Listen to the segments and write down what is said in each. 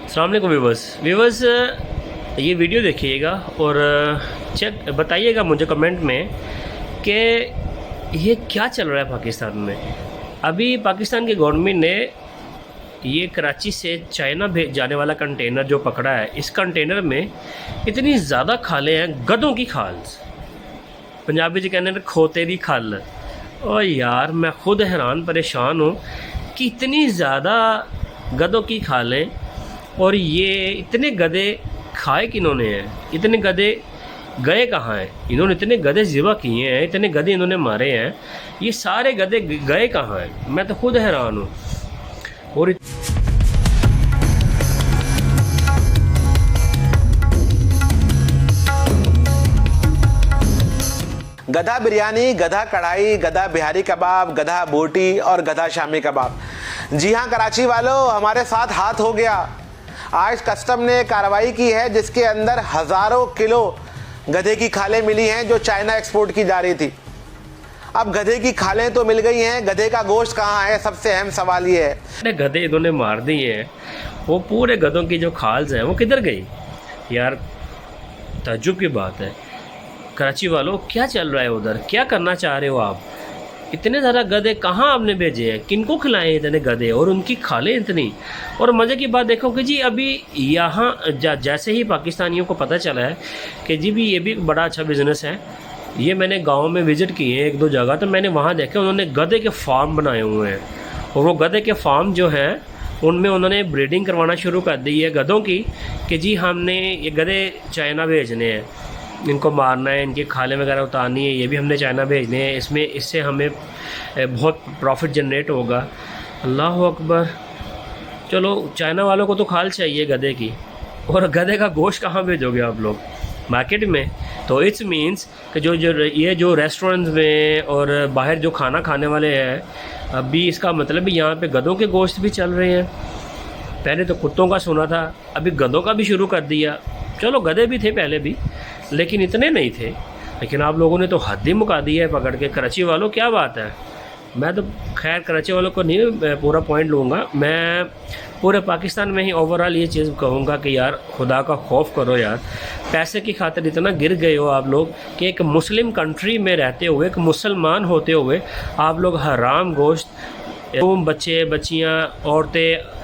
अस्सलाम वालेकुम व्यूवर्स, ये वीडियो देखिएगा और चेक बताइएगा मुझे कमेंट में कि ये क्या चल रहा है पाकिस्तान में। अभी पाकिस्तान की गवर्नमेंट ने ये कराची से चाइना भेज जाने वाला कंटेनर जो पकड़ा है, इस कंटेनर में इतनी ज़्यादा खालें हैं, गधों की खाल, पंजाबी जी कहने खोते दी खाल। और यार मैं ख़ुद हैरान परेशान हूँ कि इतनी ज़्यादा गधों की खालें, और ये इतने गधे खाए किन्होंने हैं, इतने गधे गए कहाँ हैं, इन्होंने इतने गधे ज़िबा किए हैं, इतने गधे इन्होंने मारे हैं, ये सारे गधे गए कहाँ हैं, मैं तो खुद हैरान हूँ। और गधा बिरयानी, गधा कढ़ाई, गधा बिहारी कबाब, गधा बोटी और गधा शामी कबाब। जी हाँ कराची वालों, हमारे साथ हाथ हो गया। आज कस्टम ने कार्रवाई की है जिसके अंदर हज़ारों किलो गधे की खालें मिली हैं जो चाइना एक्सपोर्ट की जा रही थी। अब गधे की खालें तो मिल गई हैं, गधे का गोश्त कहाँ है, सबसे अहम सवाल ये है। गधे इन्होंने मार दिए हैं, वो पूरे गधों की जो खाल्स हैं वो किधर गई यार, ताज्जुब की बात है। कराची वालों क्या चल रहा है उधर, क्या करना चाह रहे हो आप? इतने ज़्यादा गधे कहाँ आपने भेजे हैं, किनको खिलाए इतने गधे और उनकी खालें इतनी। और मज़े की बात देखो कि जी अभी यहाँ जैसे ही पाकिस्तानियों को पता चला है कि जी भी ये भी बड़ा अच्छा बिज़नेस है, ये मैंने गांव में विज़िट किए हैं एक दो जगह, तो मैंने वहाँ देखे उन्होंने गधे के फार्म बनाए हुए हैं। और वो गधे के फार्म जो हैं उनमें उन्होंने ब्रीडिंग करवाना शुरू कर दी है गधों की कि जी हमने ये गधे चाइना भेजने हैं, इनको मारना है, इनकी खालें वगैरह उतारनी है, ये भी हमने चाइना भेजने हैं, इसमें इससे हमें बहुत प्रॉफिट जनरेट होगा। अल्लाह अकबर। चलो चाइना वालों को तो खाल चाहिए गधे की, और गधे का गोश्त कहाँ भेजोगे आप लोग, मार्केट में? तो इट्स मीन्स कि जो रेस्टोरेंट्स में और बाहर जो खाना खाने वाले हैं, अभी इसका मतलब यहाँ पे गधों के गोश्त भी चल रहे हैं। पहले तो कुत्तों का सुना था, अभी गधों का भी शुरू कर दिया। चलो गधे भी थे पहले भी, लेकिन इतने नहीं थे, लेकिन आप लोगों ने तो हद ही मुका दी है पकड़ के। कराची वालों क्या बात है। मैं तो खैर कराची वालों को नहीं पूरा पॉइंट लूँगा, मैं पूरे पाकिस्तान में ही ओवरऑल ये चीज़ कहूँगा कि यार खुदा का खौफ करो यार। पैसे की खातिर इतना गिर गए हो आप लोग कि एक मुस्लिम कंट्री में रहते हुए, एक मुसलमान होते हुए आप लोग हराम गोश्त, बच्चे बच्चियाँ, औरतें,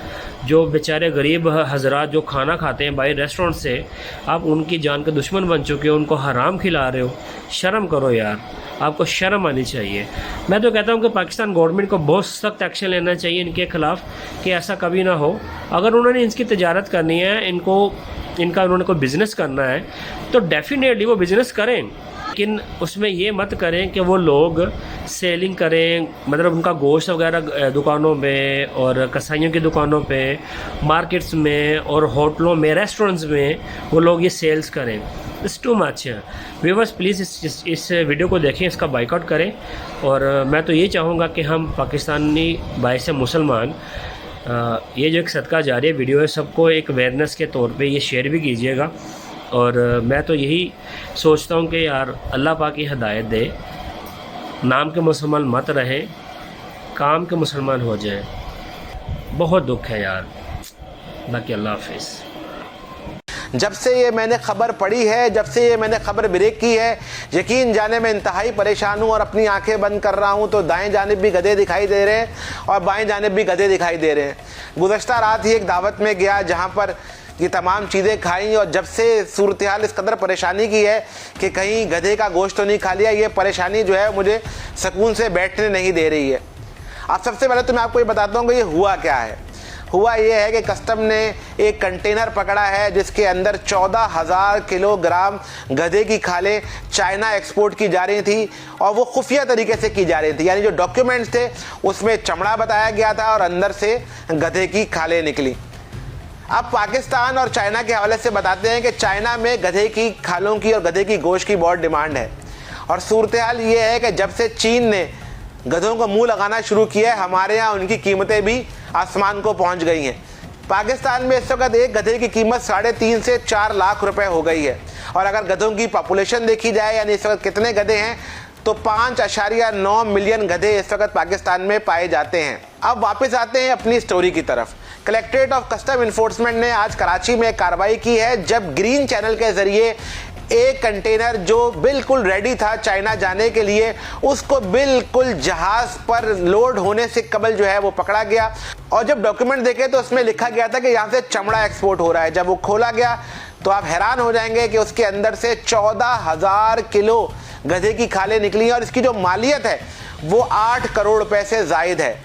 जो बेचारे गरीब हजरात जो खाना खाते हैं भाई रेस्टोरेंट से, आप उनकी जान के दुश्मन बन चुके हो, उनको हराम खिला रहे हो। शर्म करो यार, आपको शर्म आनी चाहिए। मैं तो कहता हूँ कि पाकिस्तान गवर्नमेंट को बहुत सख्त एक्शन लेना चाहिए इनके ख़िलाफ़ कि ऐसा कभी ना हो। अगर उन्होंने इसकी तजारत करनी है, इनका उन्होंने कोई बिज़नेस करना है तो डेफिनेटली वो बिज़नेस करें, लेकिन उसमें ये मत करें कि वो लोग सेलिंग करें, मतलब उनका गोश्त वगैरह दुकानों में और कसाइयों की दुकानों पे, मार्केट्स में और होटलों में, रेस्टोरेंट्स में वो लोग ये सेल्स करें। It's too much. Viewers please इस वीडियो को देखें, इसका बाइकआउट करें। और मैं तो ये चाहूँगा कि हम पाकिस्तानी भाई से मुसलमान, ये जो एक सदका जारिया वीडियो है, सबको एक अवेयरनेस के तौर पे ये शेयर भी कीजिएगा। और मैं तो यही सोचता हूँ कि यार अल्लाह पाक की हिदायत दे, नाम के मुसलमान मत रहे, काम के मुसलमान हो जाए। बहुत दुख है यार। बाकी अल्लाह हाफिज़। जब से ये मैंने खबर पढ़ी है, जब से ये मैंने खबर ब्रेक की है, यकीन जाने मैं इंतहाई परेशान हूँ और अपनी आंखें बंद कर रहा हूँ तो दाएं जानिब भी गधे दिखाई दे रहे हैं और बाएं जानिब भी गधे दिखाई दे रहे हैं। गुज़श्ता रात ही एक दावत में गया जहाँ पर ये तमाम चीज़ें खाई, और जब से सूरत हाल इस कदर परेशानी की है कि कहीं गधे का गोश्त तो नहीं खा लिया, ये परेशानी जो है मुझे सुकून से बैठने नहीं दे रही है। अब सबसे पहले तो मैं आपको ये बताता हूँ कि ये हुआ क्या है। हुआ ये है कि कस्टम ने एक कंटेनर पकड़ा है जिसके अंदर 14,000 किलोग्राम गधे की खालें चाइना एक्सपोर्ट की जा रही थी, और वो खुफिया तरीके से की जा रही थी। यानी जो डॉक्यूमेंट्स थे उसमें चमड़ा बताया गया था और अंदर से गधे की खालें निकली। अब पाकिस्तान और चाइना के हवाले से बताते हैं कि चाइना में गधे की खालों की और गधे की गोश्त की बहुत डिमांड है, और सूरत हाल ये है कि जब से चीन ने गधों को मुंह लगाना शुरू किया है, हमारे यहाँ उनकी कीमतें भी आसमान को पहुँच गई हैं। पाकिस्तान में इस वक्त एक गधे की कीमत 3.5 से 4 लाख रुपए हो गई है, और अगर गधों की पॉपुलेशन देखी जाए, यानी इस वक्त कितने गधे हैं, तो 5.9 मिलियन गधे इस वक्त पाकिस्तान में पाए जाते हैं। अब वापस आते हैं अपनी स्टोरी की तरफ कलेक्ट्रेट ऑफ कस्टम इन्फोर्समेंट ने आज कराची में कार्रवाई की है, जब ग्रीन चैनल के जरिए एक कंटेनर जो बिल्कुल रेडी था चाइना जाने के लिए, उसको बिल्कुल जहाज पर लोड होने से कबल जो है वो पकड़ा गया। और जब डॉक्यूमेंट देखे तो उसमें लिखा गया था कि यहाँ से चमड़ा एक्सपोर्ट हो रहा है। जब वो खोला गया तो आप हैरान हो जाएंगे कि उसके अंदर से 14,000 किलो गधे की खालें निकली हैं और इसकी जो मालियत है वो 8 करोड़ रुपए से जायद है।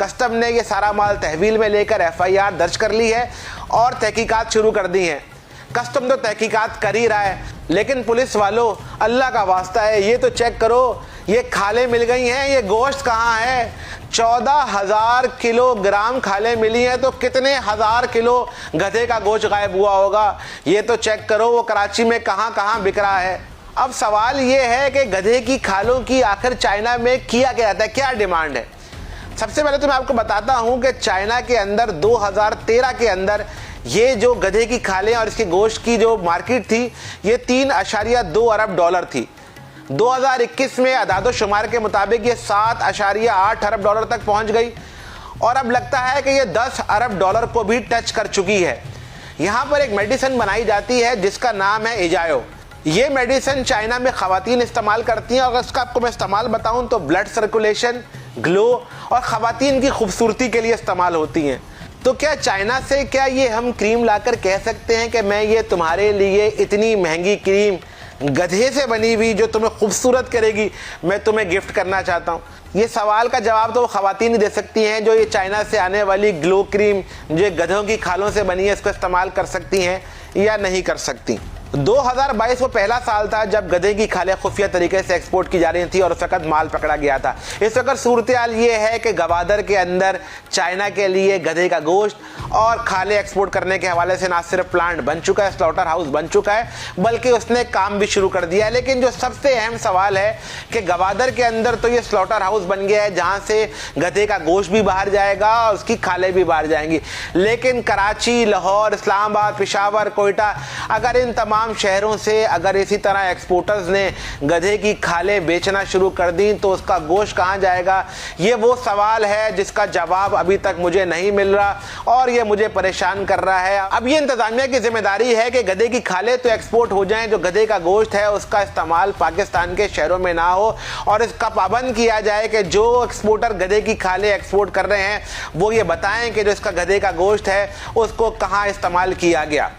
कस्टम ने ये सारा माल तहवील में लेकर FIR दर्ज कर ली है और तहकीकात शुरू कर दी हैं। कस्टम तो तहकीकात कर ही रहा है, लेकिन पुलिस वालों, अल्लाह का वास्ता है, ये तो चेक करो, ये खालें मिल गई हैं, ये गोश्त कहाँ है? 14,000 किलोग्राम खालें मिली हैं, तो कितने हज़ार किलो गधे का गोश्त गायब हुआ होगा? ये तो चेक करो वो कराची में कहाँ कहाँ बिक रहा है। अब सवाल ये है कि गधे की खालों की आखिर चाइना में किया क्या जाता है, क्या डिमांड है? सबसे पहले तो मैं आपको बताता हूं कि चाइना के अंदर 2013 के अंदर ये जो गधे की खालें और इसके गोश्त की जो मार्केट थी, ये 3.2 अरब डॉलर थी। 2021 में अदादो शुमार के मुताबिक ये 7.8 अरब डॉलर तक पहुंच गई और अब लगता है कि ये 10 अरब डॉलर को भी टच कर चुकी है। यहाँ पर एक मेडिसिन बनाई जाती है जिसका नाम है इजायो। ये मेडिसिन चाइना में ख़वातीन इस्तेमाल करती हैं और अगर इसका आपको मैं इस्तेमाल बताऊं तो ब्लड सर्कुलेशन, ग्लो और ख़वातीन की खूबसूरती के लिए इस्तेमाल होती हैं। तो क्या चाइना से क्या ये हम क्रीम लाकर कह सकते हैं कि मैं ये तुम्हारे लिए इतनी महंगी क्रीम गधे से बनी हुई जो तुम्हें खूबसूरत करेगी, मैं तुम्हें गिफ्ट करना चाहता हूँ? ये सवाल का जवाब तो वो ख़वातीन ही दे सकती हैं जो ये चाइना से आने वाली ग्लो क्रीम जो गधों की खालों से बनी है, इसको इस्तेमाल कर सकती हैं या नहीं कर सकती। 2022 वो पहला साल था जब गधे की खालें खुफिया तरीके से एक्सपोर्ट की जा रही थी और उस वक्त माल पकड़ा गया था। इस वक्त सूरत हाल ये है कि गवादर के अंदर चाइना के लिए गधे का गोश्त और खालें एक्सपोर्ट करने के हवाले से ना सिर्फ प्लांट बन चुका है, स्लॉटर हाउस बन चुका है, बल्कि उसने काम भी शुरू कर दिया है। लेकिन जो सबसे अहम सवाल है कि गवादर के अंदर तो ये स्लॉटर हाउस बन गया है जहाँ से गधे का गोश्त भी बाहर जाएगा और उसकी खालें भी बाहर जाएंगी। लेकिन कराची, लाहौर, इस्लामाबाद, पेशावर, कोयटा, अगर इन तमाम शहरों से अगर इसी तरह एक्सपोर्टर्स ने गधे की खालें बेचना शुरू कर दी तो उसका गोश्त कहाँ जाएगा? ये वो सवाल है जिसका जवाब अभी तक मुझे नहीं मिल रहा और ये मुझे परेशान कर रहा है। अब ये इंतजामिया की जिम्मेदारी है कि गधे की खालें तो एक्सपोर्ट हो जाएं, जो गधे का गोश्त है उसका इस्तेमाल पाकिस्तान के शहरों में ना हो और इसका पाबंद किया जाए कि जो एक्सपोर्टर गधे की खालें एक्सपोर्ट कर रहे हैं वो ये बताएं कि जो इसका गधे का गोश्त है उसको कहाँ इस्तेमाल किया गया।